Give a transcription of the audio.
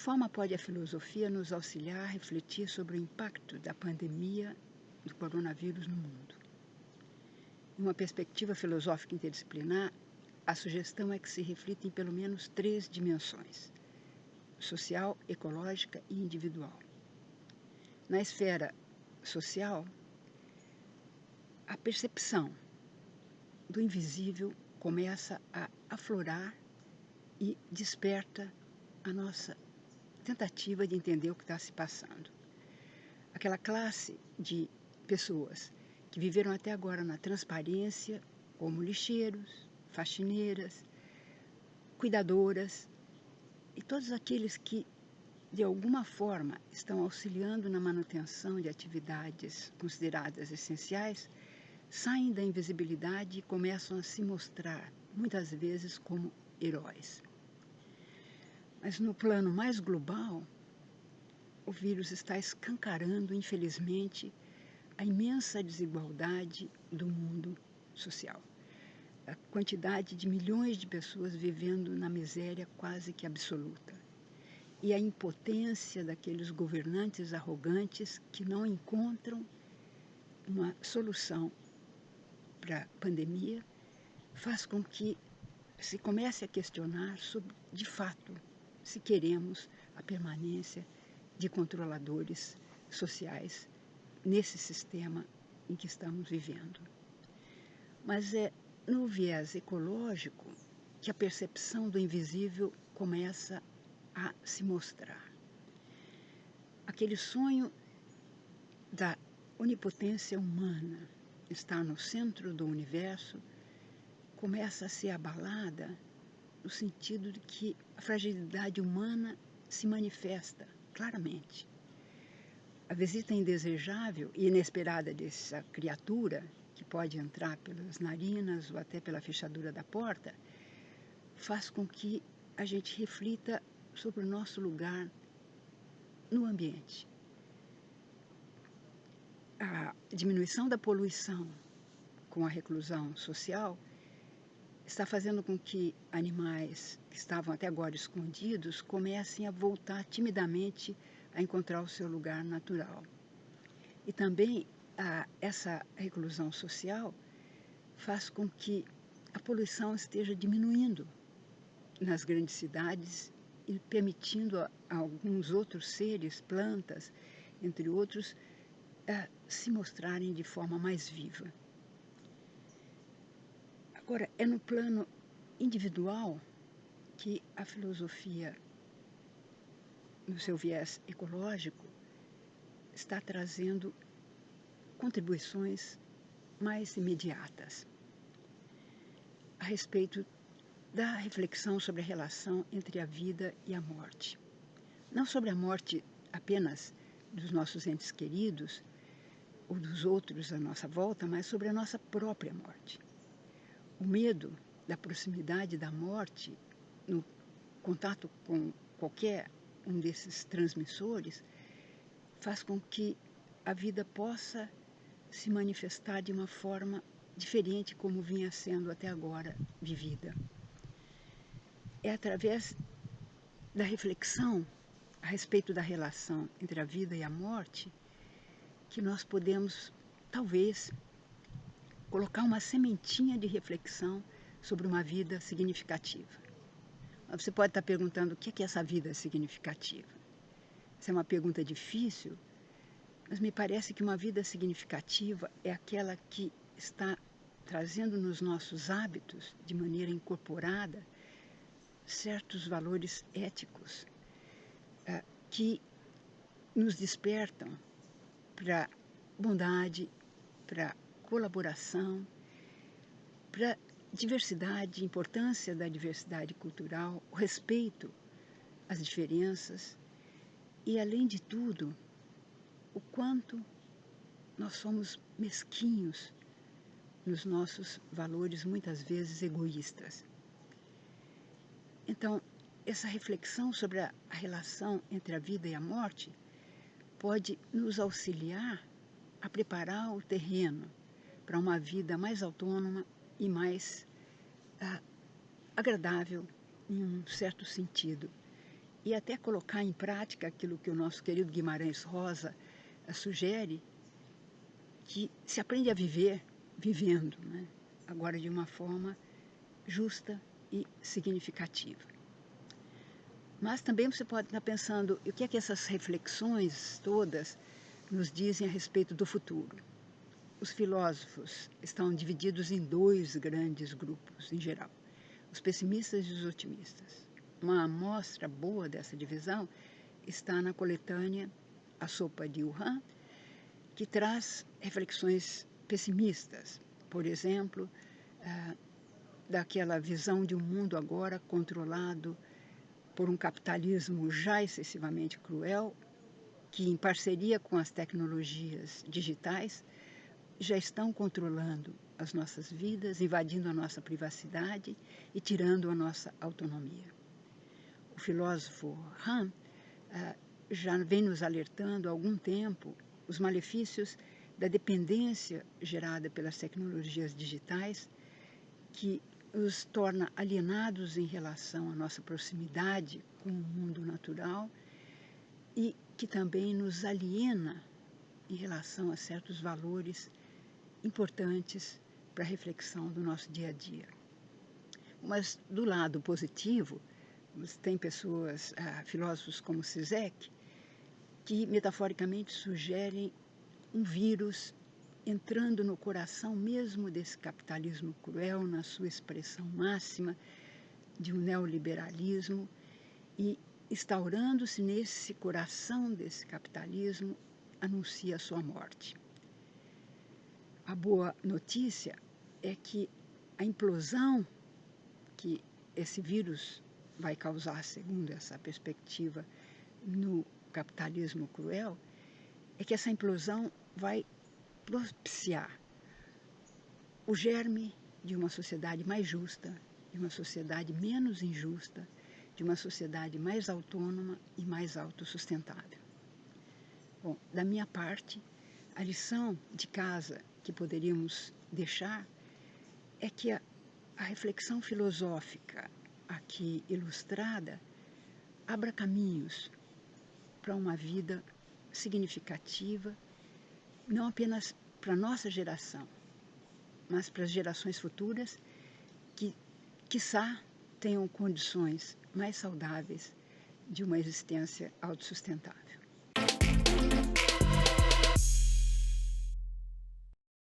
forma pode a filosofia nos auxiliar a refletir sobre o impacto da pandemia do coronavírus no mundo? Em uma perspectiva filosófica interdisciplinar, a sugestão é que se reflita em pelo menos 3 dimensões: social, ecológica e individual. Na esfera social, a percepção do invisível começa a aflorar e desperta a nossa tentativa de entender o que está se passando. Aquela classe de pessoas que viveram até agora na transparência, como lixeiros, faxineiras, cuidadoras, e todos aqueles que, de alguma forma, estão auxiliando na manutenção de atividades consideradas essenciais, saem da invisibilidade e começam a se mostrar, muitas vezes, como heróis. Mas no plano mais global, o vírus está escancarando, infelizmente, a imensa desigualdade do mundo social. A quantidade de milhões de pessoas vivendo na miséria quase que absoluta. E a impotência daqueles governantes arrogantes que não encontram uma solução para a pandemia, faz com que se comece a questionar sobre, de fato, se queremos a permanência de controladores sociais nesse sistema em que estamos vivendo. Mas é no viés ecológico que a percepção do invisível começa a se mostrar. Aquele sonho da onipotência humana, estar no centro do universo, começa a ser abalada no sentido de que a fragilidade humana se manifesta claramente. A visita indesejável e inesperada dessa criatura, que pode entrar pelas narinas ou até pela fechadura da porta, faz com que a gente reflita sobre o nosso lugar no ambiente. A diminuição da poluição com a reclusão social está fazendo com que animais que estavam até agora escondidos comecem a voltar timidamente a encontrar o seu lugar natural. E também essa reclusão social faz com que a poluição esteja diminuindo nas grandes cidades e permitindo a alguns outros seres, plantas, entre outros, se mostrarem de forma mais viva. Agora, é no plano individual que a filosofia, no seu viés ecológico, está trazendo contribuições mais imediatas a respeito da reflexão sobre a relação entre a vida e a morte. Não sobre a morte apenas dos nossos entes queridos ou dos outros à nossa volta, mas sobre a nossa própria morte. O medo da proximidade da morte no contato com qualquer um desses transmissores faz com que a vida possa se manifestar de uma forma diferente como vinha sendo até agora vivida. É através da reflexão a respeito da relação entre a vida e a morte que nós podemos, talvez, colocar uma sementinha de reflexão sobre uma vida significativa. Você pode estar perguntando o que é essa vida significativa. Essa é uma pergunta difícil, mas me parece que uma vida significativa é aquela que está trazendo nos nossos hábitos, de maneira incorporada, certos valores éticos que nos despertam para bondade, para colaboração, para diversidade, importância da diversidade cultural, o respeito às diferenças e, além de tudo, o quanto nós somos mesquinhos nos nossos valores, muitas vezes egoístas. Então, essa reflexão sobre a relação entre a vida e a morte pode nos auxiliar a preparar o terreno para uma vida mais autônoma e mais agradável, em um certo sentido, e até colocar em prática aquilo que o nosso querido Guimarães Rosa sugere, que se aprende a viver vivendo, né? Agora de uma forma justa e significativa. Mas também você pode estar pensando, o que é que essas reflexões todas nos dizem a respeito do futuro? Os filósofos estão divididos em dois grandes grupos, em geral, os pessimistas e os otimistas. Uma amostra boa dessa divisão está na coletânea A Sopa de Wuhan, que traz reflexões pessimistas, por exemplo, daquela visão de um mundo agora controlado por um capitalismo já excessivamente cruel, que em parceria com as tecnologias digitais já estão controlando as nossas vidas, invadindo a nossa privacidade e tirando a nossa autonomia. O filósofo Han já vem nos alertando há algum tempo os malefícios da dependência gerada pelas tecnologias digitais, que nos torna alienados em relação à nossa proximidade com o mundo natural e que também nos aliena em relação a certos valores importantes para a reflexão do nosso dia a dia. Mas do lado positivo, tem pessoas, filósofos como Zizek, que metaforicamente sugerem um vírus entrando no coração mesmo desse capitalismo cruel, na sua expressão máxima, de um neoliberalismo, e instaurando-se nesse coração desse capitalismo, anuncia a sua morte. A boa notícia é que a implosão que esse vírus vai causar, segundo essa perspectiva, no capitalismo cruel, é que essa implosão vai propiciar o germe de uma sociedade mais justa, de uma sociedade menos injusta, de uma sociedade mais autônoma e mais autossustentável. Bom, da minha parte, a lição de casa que poderíamos deixar é que a reflexão filosófica aqui ilustrada abra caminhos para uma vida significativa, não apenas para a nossa geração, mas para as gerações futuras que, quiçá, tenham condições mais saudáveis de uma existência autossustentável.